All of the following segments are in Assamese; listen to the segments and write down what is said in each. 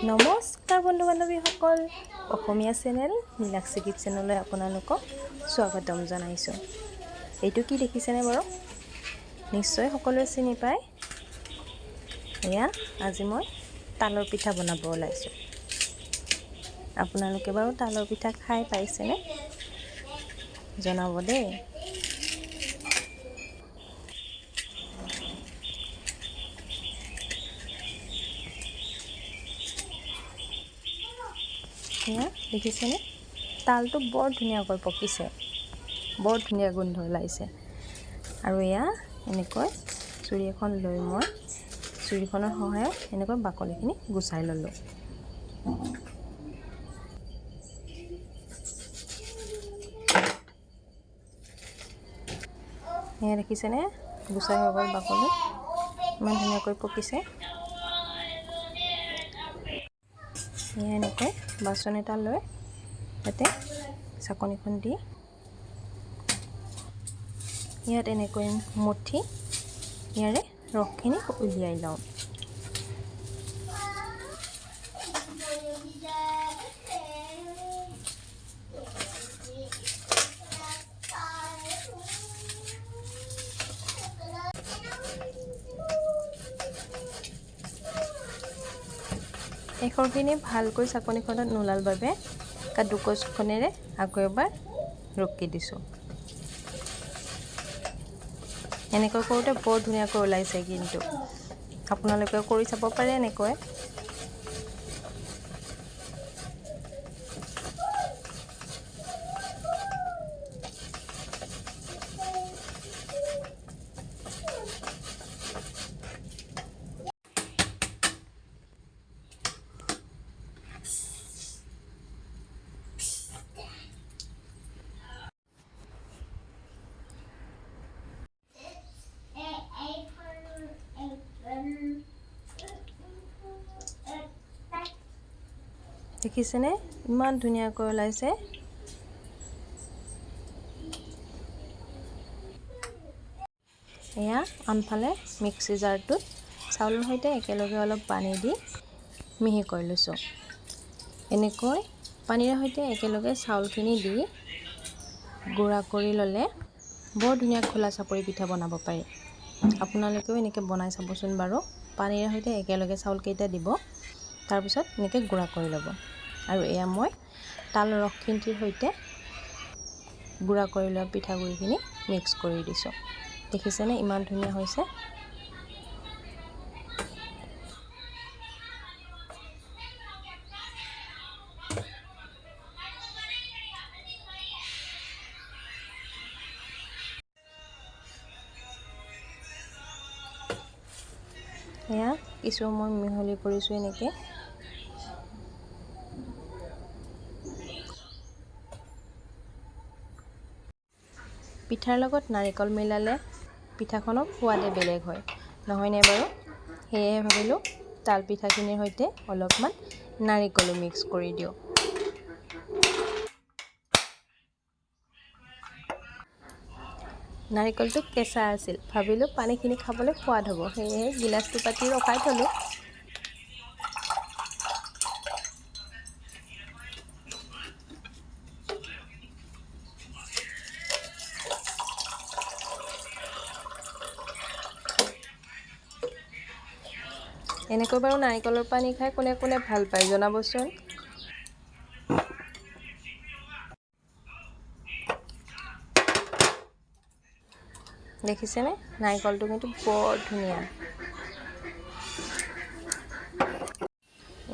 নমস্কাৰ বন্ধু বান্ধৱীসকল, অসমীয়া চেনেল নীলাক্ষী কিটচেনলৈ আপোনালোকক স্বাগতম জনাইছোঁ। এইটো কি দেখিছেনে বাৰু? নিশ্চয় সকলোৱে চিনি পায়। এয়া আজি মই তালৰ পিঠা বনাব ওলাইছোঁ। আপোনালোকে বাৰু তালৰ পিঠা খাই পাইছেনে? জনাব দেই। এয়া দেখিছেনে? তালটো বৰ ধুনীয়াকৈ পকিছে, বৰ ধুনীয়া গোন্ধ ওলাইছে। আৰু এয়া এনেকৈ চুৰি এখন লৈ মই চুৰিখনৰ সহায়ত এনেকৈ বাকলিখিনি গুচাই ল'লোঁ। এয়া দেখিছেনে? গুচাই হৈ গ'ল বাকলি, ইমান ধুনীয়াকৈ পকিছে। এয়া এনেকৈ বাচন এটা লৈ তাতে চাকনিখন দি ইয়াত এনেকৈ মুঠি ইয়াৰে ৰসখিনি উলিয়াই লওঁ। এই সৰখিনি ভালকৈ চাকনিখনত নোলাল বাবে কাদুকছখনেৰে আকৌ এবাৰ ৰুকি দিছোঁ। এনেকৈ কৰোঁতে বৰ ধুনীয়াকৈ ওলাইছে, কিন্তু আপোনালোকেও কৰি চাব পাৰে এনেকৈ। দেখিছেনে? ইমান ধুনীয়াকৈ ওলাইছে। এয়া আনফালে মিক্সি জাৰটোত চাউলৰ সৈতে একেলগে অলপ পানী দি মিহি কৰি লৈছোঁ। এনেকৈ পানীৰ সৈতে একেলগে চাউলখিনি দি গুড়া কৰি ল'লে বৰ ধুনীয়া খোলা চাপৰি পিঠা বনাব পাৰি। আপোনালোকেও এনেকৈ বনাই চাবচোন বাৰু। পানীৰ সৈতে একেলগে চাউলকেইটা দিব, তাৰপিছত এনেকৈ গুড়া কৰি ল'ব। আৰু এয়া মই তাল ৰসখিনিৰ সৈতে গুড়া কৰি লোৱা পিঠাগুড়িখিনি মিক্স কৰি দিছোঁ। দেখিছেনে ইমান ধুনীয়া হৈছে? এয়া কিছু মই মিহলি কৰিছোঁ এনেকৈ। পিঠাৰ লগত নাৰিকল মিলালে পিঠাখনৰ সোৱাদে বেলেগ হয়, নহয়নে বাৰু? সেয়েহে ভাবিলোঁ তাল পিঠাখিনিৰ সৈতে অলপমান নাৰিকলো মিক্স কৰি দিওঁ। নাৰিকলটো কেঁচা আছিল, ভাবিলোঁ পানীখিনি খাবলৈ সোৱাদ হ'ব, সেয়েহে গিলাচটো পাতি ৰখাই থলোঁ। এনেকৈ বাৰু নাৰিকলৰ পানী খাই কোনে কোনে ভাল পায় জনাবচোন। দেখিছেনে? নাৰিকলটো কিন্তু বৰ ধুনীয়া।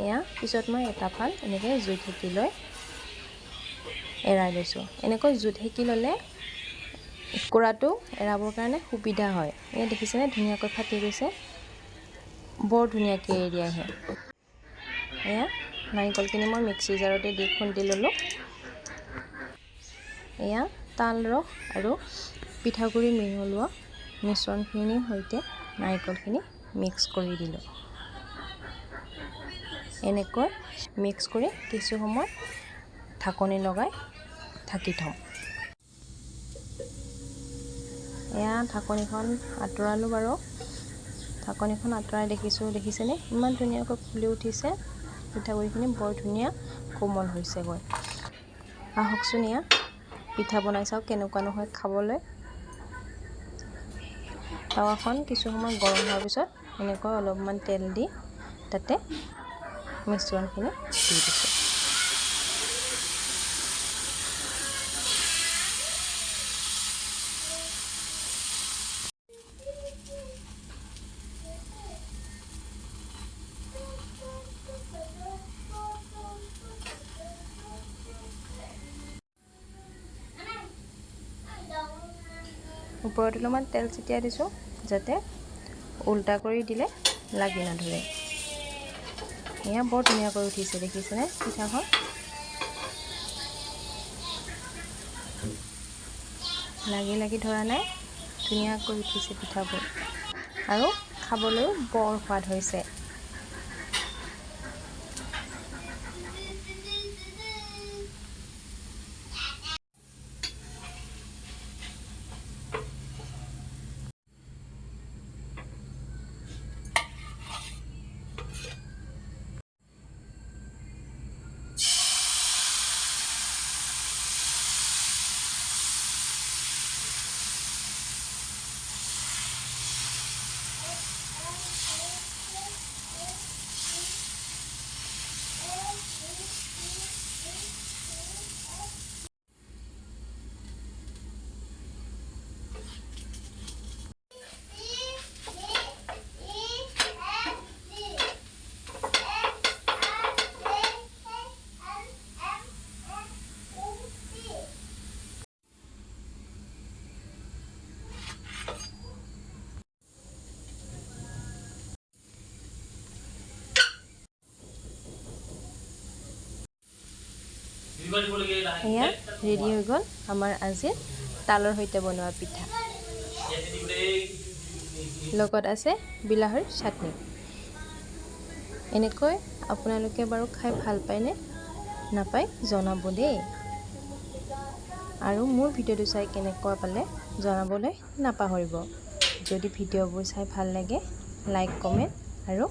এয়া পিছত মই এটা ফাল এনেকৈ জুইত সেকি লৈ এৰাই লৈছোঁ। এনেকৈ জুইত সেকি ল'লে কুকুৰাটো এৰাবৰ কাৰণে সুবিধা হয়। এয়া দেখিছেনে? ধুনীয়াকৈ ফাটি গৈছে, বৰ ধুনীয়াকৈ এৰি আহে। এয়া নাৰিকলখিনি মই মিক্সি জাৰতে দি খুন্দি ল'লোঁ। এয়া তাল ৰস আৰু পিঠাগুড়ি মিহলোৱা মিশ্ৰণখিনিৰ সৈতে নাৰিকলখিনি মিক্স কৰি দিলোঁ। এনেকৈ মিক্স কৰি কিছু সময় ঢাকনি লগাই ঢাকি থওঁ। এয়া ঢাকনিখন আঁতৰালোঁ বাৰু। ঢাকনিখন আঁতৰাই দেখিছেনে ইমান ধুনীয়াকৈ ফুলি উঠিছে। পিঠাগুড়িখিনি বৰ ধুনীয়া কোমল হৈছেগৈ। আহকচোন এয়া পিঠা বনাই চাওক কেনেকুৱা নহয় খাবলৈ। টাৱাখন কিছু সময় গৰম হোৱাৰ পিছত এনেকৈ অলপমান তেল দি তাতে মিশ্ৰণখিনি দি দিছোঁ। ওপৰত অলপমান তেল ছিটিয়াই দিছোঁ যাতে উল্টা কৰি দিলে লাগি নধৰে। এয়া বৰ ধুনীয়াকৈ উঠিছে দেখিছেনে পিঠাখন। লাগি ধৰা নাই, ধুনীয়াকৈ উঠিছে পিঠাবোৰ আৰু খাবলৈও বৰ সোৱাদ হৈছে। এয়া ৰেডি হৈ গ'ল আমাৰ আজি তালৰ সৈতে বনোৱা পিঠা। লগত আছে বিলাহীৰ চাটনি। এনেকৈ আপোনালোকে বাৰু খাই ভাল পায়নে নাপায় জনাব দেই। আৰু মোৰ ভিডিঅ'টো চাই কেনেকুৱা পালে জনাবলৈ নাপাহৰিব। যদি ভিডিঅ'বোৰ চাই ভাল লাগে লাইক কমেণ্ট আৰু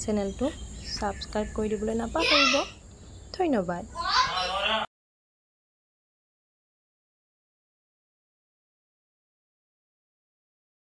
চেনেলটো ছাবস্ক্ৰাইব কৰি দিবলৈ নাপাহৰিব। ধন্যবাদ।